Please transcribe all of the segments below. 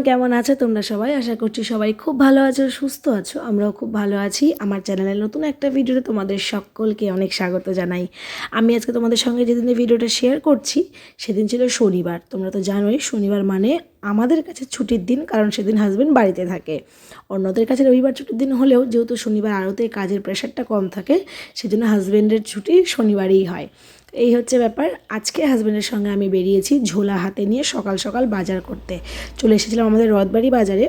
কেমন আছো তোমরা সবাই? আশা করছি সবাই খুব ভালো আছো, সুস্থ আছো। আমরাও খুব ভালো আছি। আমার চ্যানেলের নতুন একটা ভিডিওতে তোমাদের সকলকে অনেক স্বাগত জানাই। আমি আজকে তোমাদের সঙ্গে যেদিন ভিডিওটা শেয়ার করছি সেদিন ছিল শনিবার। তোমরা তো জানোই শনিবার মানে আমাদের কাছে ছুটির দিন, কারণ সেদিন হাজবেন্ড বাড়িতে থাকে। অন্যদের কাছে রবিবার ছুটির দিন হলেও যেহেতু শনিবার আড়তে কাজের প্রেশারটা কম থাকে, সেজন্য হাজবেন্ডের ছুটি শনিবারেই হয়। এই হচ্ছে ব্যাপার। আজকে হাজব্যান্ডের সঙ্গে আমি বেরিয়েছি ঝোলা হাতে নিয়ে সকাল সকাল বাজার করতে। চলে এসেছিলাম আমাদের রথবাড়ি বাজারে।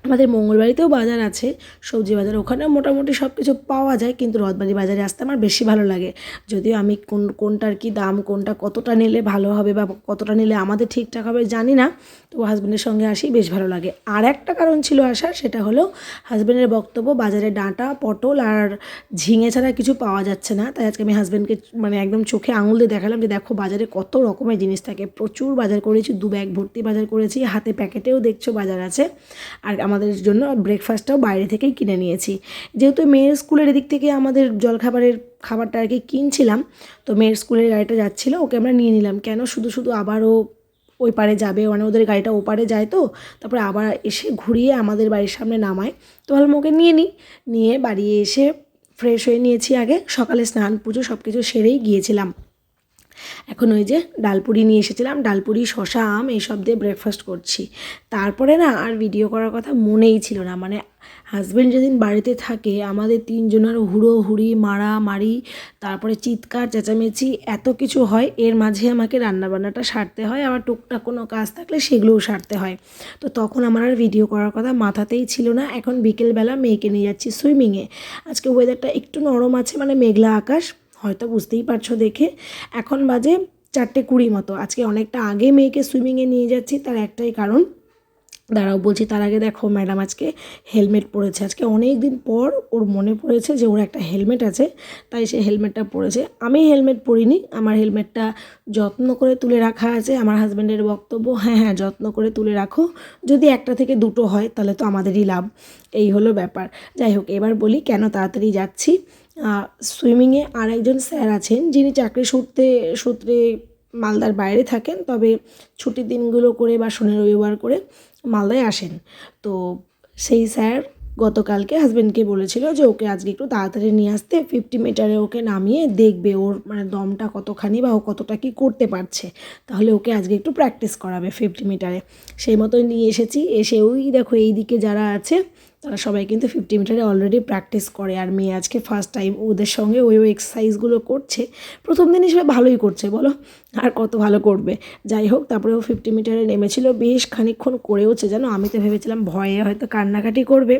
আমাদের মঙ্গলবাড়িতেও বাজার আছে, সবজি বাজার, ওখানেও মোটামুটি সব কিছু পাওয়া যায়, কিন্তু রথবাড়ি বাজারে আসতে আমার বেশি ভালো লাগে। যদিও আমি কোনটার কি দাম, কোনটা কতটা নিলে ভালো হবে বা কতটা নিলে আমাদের ঠিকঠাক হবে জানি না, তো হাজব্যান্ডের সঙ্গে আসি, বেশ ভালো লাগে। আর একটা কারণ ছিল আসার, সেটা হলো হাজব্যান্ডের বক্তব্য বাজারে ডাঁটা, পটল আর ঝিঙে ছাড়া কিছু পাওয়া যাচ্ছে না। তাই আজকে আমি হাজব্যান্ডকে মানে একদম চোখে আঙুল দিয়ে দেখালাম যে দেখো বাজারে কত রকমের জিনিস থাকে। প্রচুর বাজার করেছি, 2 ব্যাগ ভর্তি বাজার করেছি, হাতে প্যাকেটেও দেখছো বাজার আছে। আর আমাদের জন্য ব্রেকফাস্টটাও বাইরে থেকেই কিনে নিয়েছি। যেহেতু মেয়ের স্কুলের এদিক থেকে আমাদের জলখাবারের খাবারটা আর কি কিনছিলাম, তো মেয়ের স্কুলের গাড়িটা যাচ্ছিলো, ওকে আমরা নিয়ে নিলাম। কেন শুধু শুধু আবারও ওই পারে যাবে, মানে ওদের গাড়িটা ও পারে যায়, তো তারপরে আবার এসে ঘুরিয়ে আমাদের বাড়ির সামনে নামায়, তো ভালো ওকে নিয়ে বাড়ি এসে ফ্রেশ হয়ে নিয়েছি। আগে সকালে স্নান পুজো সব কিছু সেরেই গিয়েছিলাম। এখন ওই যে ডালপুরি নিয়ে এসেছিলাম, ডালপুরি, শশা, আম এইসব দিয়ে ব্রেকফাস্ট করছি। তারপরে না আর ভিডিও করার কথা মনেই ছিল না। মানে হাজব্যান্ড যেদিন বাড়িতে থাকে আমাদের তিনজনের হুড়োহুড়ি, মারামারি, তারপরে চিৎকার চেঁচামেচি, এত কিছু হয়। এর মাঝে আমাকে রান্নাবান্নাটা সারতে হয়, আবার টুকটাক কোনো কাজ থাকলে সেগুলোও সারতে হয়। তো তখন আমার আর ভিডিও করার কথা মাথাতেই ছিল না। এখন বিকেলবেলা মেয়েকে নিয়ে যাচ্ছি সুইমিংয়ে। আজকে ওয়েদারটা একটু নরম আছে, মানে মেঘলা আকাশ, হয়তো বুঝতেই পারছো দেখে। এখন বাজে 4:20 মতো। আজকে অনেকটা আগে মেয়েকে সুইমিংয়ে নিয়ে যাচ্ছি, তার একটাই কারণ, দাঁড়াও বলছি, তার আগে দেখো ম্যাডাম আজকে হেলমেট পরেছে। আজকে অনেক দিন পর ওর মনে পড়েছে যে ওর একটা হেলমেট আছে, তাই সে হেলমেটটা পরেছে। আমি হেলমেট পরিনি, আমার হেলমেটটা যত্ন করে তুলে রাখা আছে। আমার হাজব্যান্ডের বক্তব্য, হ্যাঁ হ্যাঁ যত্ন করে তুলে রাখো, যদি একটা থেকে দুটো হয় তাহলে তো আমাদেরই লাভ। এই হলো ব্যাপার। যাই হোক, এবার বলি কেন তাড়াতাড়ি যাচ্ছি। সুইমিংয়ে আর একজন স্যার আছেন, যিনি চাকরি সূত্রে মালদার বাইরে থাকেন, তবে ছুটির দিনগুলো করে বা শনি রবিবার করে মালদায় আসেন। তো সেই স্যার গতকালকে হাজব্যান্ডকে বলেছিল যে ওকে আজকে একটু তাড়াতাড়ি নিয়ে আসতে, 50 মিটারে ওকে নামিয়ে দেখবে ওর মানে দমটা কতখানি বা ও কতটা কী করতে পারছে, তাহলে ওকে আজকে একটু প্র্যাকটিস করাবে 50 মিটারে। সেই মতোই নিয়ে এসেছি। এসে ওই দেখো এই দিকে যারা আছে তারা সবাই কিন্তু 50 মিটারে অলরেডি প্র্যাকটিস করে। আর মেয়ে আজকে ফার্স্ট টাইম ওদের সঙ্গে ওই এক্সারসাইজগুলো করছে। প্রথম দিন হিসেবে ভালোই করছে বলো, আর কত ভালো করবে। যাই হোক, তারপরে ও 50 মিটারে নেমেছিল, বেশ খানিকক্ষণ করেওছে জানো। আমি তো ভেবেছিলাম ভয়ে হয়তো কান্নাকাটি করবে,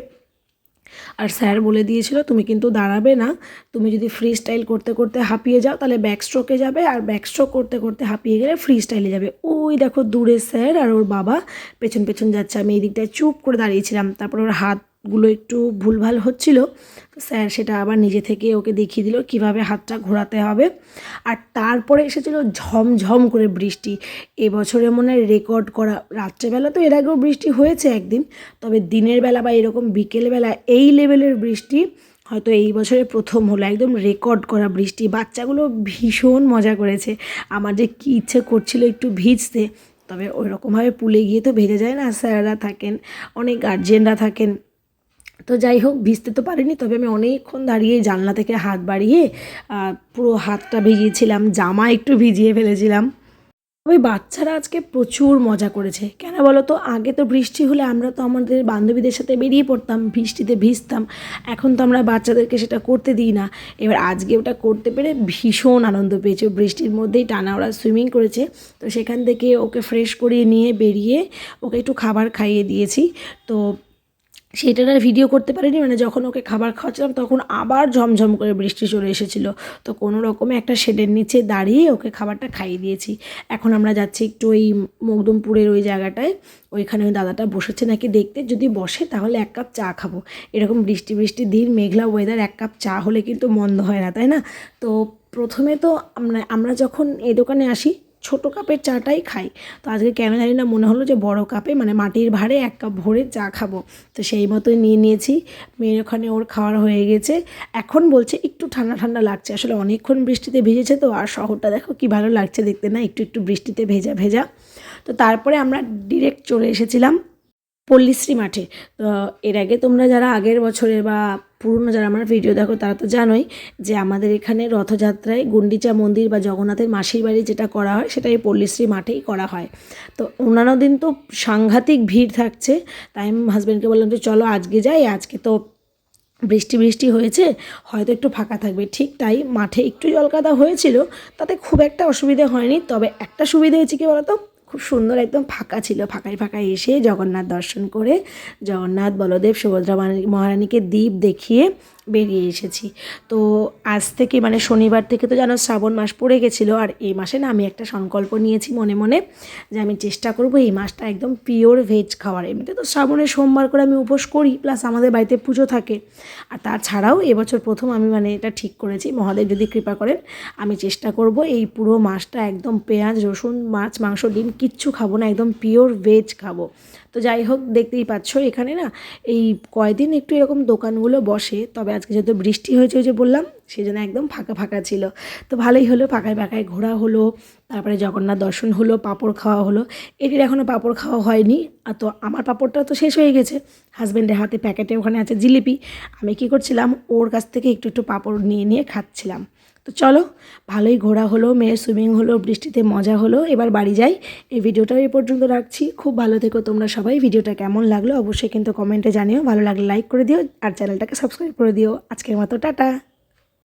আর স্যার বলে দিয়েছিল তুমি কিন্তু দাঁড়াবে না, তুমি যদি ফ্রি স্টাইল করতে করতে হাঁপিয়ে যাও তাহলে ব্যাক স্ট্রোকে যাবে, আর ব্যাক স্ট্রোক করতে করতে হাঁপিয়ে গেলে ফ্রি স্টাইলে যাবে। ওই দেখো দূরে স্যার আর ওর বাবা পেছন পেছন যাচ্ছে, আমি এই দিকটায় চুপ করে দাঁড়িয়েছিলাম। তারপর ওর হাতগুলো একটু ভুলভাল হচ্ছিল, তো স্যার সেটা আবার নিজে থেকে ওকে দেখিয়ে দিল কীভাবে হাতটা ঘোরাতে হবে। আর তারপরে এসেছিল ঝমঝম করে বৃষ্টি। এবছরে মনে হয় রেকর্ড করা। রাত্রেবেলা তো এর আগেও বৃষ্টি হয়েছে একদিন, তবে দিনের বেলা বা এরকম বিকেলবেলা এই লেভেলের বৃষ্টি হয়তো এই বছরে প্রথম হলো। একদম রেকর্ড করা বৃষ্টি। বাচ্চাগুলো ভীষণ মজা করেছে। আমার যে কী ইচ্ছে করছিল একটু ভিজতে, তবে ওই রকমভাবে পুলে গিয়ে তো ভেজে যায় না, স্যাররা থাকেন, অনেক গার্জেনরা থাকেন। তো যাই হোক, ভিজতে তো পারিনি, তবে আমি অনেকক্ষণ দাঁড়িয়ে জানলা থেকে হাত বাড়িয়ে পুরো হাতটা ভিজিয়েছিলাম, জামা একটু ভিজিয়ে ফেলেছিলাম। তবে বাচ্চারা আজকে প্রচুর মজা করেছে। কেন বলো তো, আগে তো বৃষ্টি হলে আমরা তো আমাদের বান্ধবীদের সাথে বেরিয়ে পড়তাম, বৃষ্টিতে ভিজতাম। এখন তো আমরা বাচ্চাদেরকে সেটা করতে দিই না। এবার আজকে ওটা করতে পেরে ভীষণ আনন্দ পেয়েছে। বৃষ্টির মধ্যেই টানা ওরা সুইমিং করেছে, তো সেখান থেকে ওকে ফ্রেশ করিয়ে নিয়ে বেরিয়ে ওকে একটু খাবার খাইয়ে দিয়েছি। তো সেটার আর ভিডিও করতে পারিনি, মানে যখন ওকে খাবার খাওয়াচ্ছিলাম তখন আবার ঝমঝম করে বৃষ্টি চলে এসেছিলো। তো কোনো রকমে একটা শেডের নিচে দাঁড়িয়ে ওকে খাবারটা খাইয়ে দিয়েছি। এখন আমরা যাচ্ছি একটু ওই মকদুমপুরের ওই জায়গাটায়, ওইখানে ওই দাদাটা বসেছে নাকি দেখতে, যদি বসে তাহলে 1 কাপ চা খাবো। এরকম বৃষ্টি দিন, মেঘলা ওয়েদার, 1 কাপ চা হলে কিন্তু মন্দ হয় না, তাই না? তো প্রথমে তো আমরা যখন এই দোকানে আসি ছোটো কাপের চাটাই খাই, তো আজকে কেন জানি না মনে হলো যে বড় কাপে মানে মাটির ভাঁড়ে 1 কাপ ভরে চা খাবো। তো সেই মতোই নিয়ে নিয়েছি। মেয়ের ওখানে ওর খাওয়ার হয়ে গেছে। এখন বলছে একটু ঠান্ডা ঠান্ডা লাগছে। আসলে অনেকক্ষণ বৃষ্টিতে ভিজেছে তো, আর শহরটা দেখো কী ভালো লাগছে দেখতে না, একটু একটু বৃষ্টিতে ভেজা ভেজা। তো তারপরে আমরা ডিরেক্ট চলে এসেছিলাম পল্লীশ্রী মাঠে। তো এর আগে তোমরা যারা আগের বছরের বা পুরনো যারা আমার ভিডিও দেখো তারা তো জানোই যে আমাদের এখানে রথযাত্রায় গুন্ডিচা মন্দির বা জগন্নাথের মাসির বাড়ি যেটা করা হয় সেটা এই পল্লীশ্রী মাঠেই করা হয়। তো অন্যান্য দিন তো সাংঘাতিক ভিড় থাকছে, তাই আমি হাজব্যান্ডকে বললাম যে চলো আজকে যাই, আজকে তো বৃষ্টি বৃষ্টি হয়েছে, হয়তো একটু ফাঁকা থাকবে। ঠিক তাই, মাঠে একটু জলকাদা হয়েছিল, তাতে খুব একটা অসুবিধে হয়নি। তবে একটা সুবিধা হয়েছে কি বলতো, খুব সুন্দর একদম ফাঁকা ছিল, ফাঁকায় ফাঁকায় এসে জগন্নাথ দর্শন করে জগন্নাথ বলদেব সুভদ্রা মহারানীকে দ্বীপ দেখিয়ে বেরিয়ে এসেছি। তো আজ থেকে মানে শনিবার থেকে তো জানো শ্রাবণ মাস পড়ে গেছিলো, আর এই মাসে না আমি একটা সংকল্প নিয়েছি মনে মনে যে আমি চেষ্টা করব এই মাসটা একদম পিওর ভেজ খাওয়ার। এমনিতে তো শ্রাবণের সোমবার করে আমি উপোস করি, প্লাস আমাদের বাড়িতে পুজো থাকে। আর তাছাড়াও এবছর প্রথম আমি মানে এটা ঠিক করেছি, মহাদেব যদি কৃপা করেন আমি চেষ্টা করব এই পুরো মাসটা একদম পেঁয়াজ রসুন মাছ মাংস ডিম কিচ্ছু খাবো না, একদম পিওর ভেজ খাবো। তো যাই হোক, দেখতেই পাচ্ছ এখানে না এই কয়দিন একটু এরকম দোকানগুলো বসে, তবে আজকে যেহেতু বৃষ্টি হয়েছে ওই যে বললাম সেই জন্য একদম ফাঁকা ফাঁকা ছিল। তো ভালোই হলো, ফাঁকায় ফাঁকায় ঘোরা হলো, তারপরে জগন্নাথ দর্শন হলো, পাঁপড় খাওয়া হলো। এটির এখনও পাঁপড় খাওয়া হয়নি, আর তো আমার পাঁপড়টা তো শেষ হয়ে গেছে। হাজব্যান্ডের হাতে প্যাকেটে ওখানে আছে জিলিপি, আমি কী করছিলাম ওর কাছ থেকে একটু একটু পাঁপড় নিয়ে নিয়ে খাচ্ছিলাম। তো চলো, ভালোই ঘোরা হলো, মেয়ের সুইমিং হলো, বৃষ্টিতে মজা হলো, এবার বাড়ি যাই। এই ভিডিওটা এই পর্যন্ত রাখছি। খুব ভালো থেকো তোমরা সবাই। ভিডিওটা কেমন লাগলো অবশ্যই কিন্তু কমেন্টে জানিও, ভালো লাগলে লাইক করে দিও আর চ্যানেলটাকে সাবস্ক্রাইব করে দিও। আজকের মতো টাটা।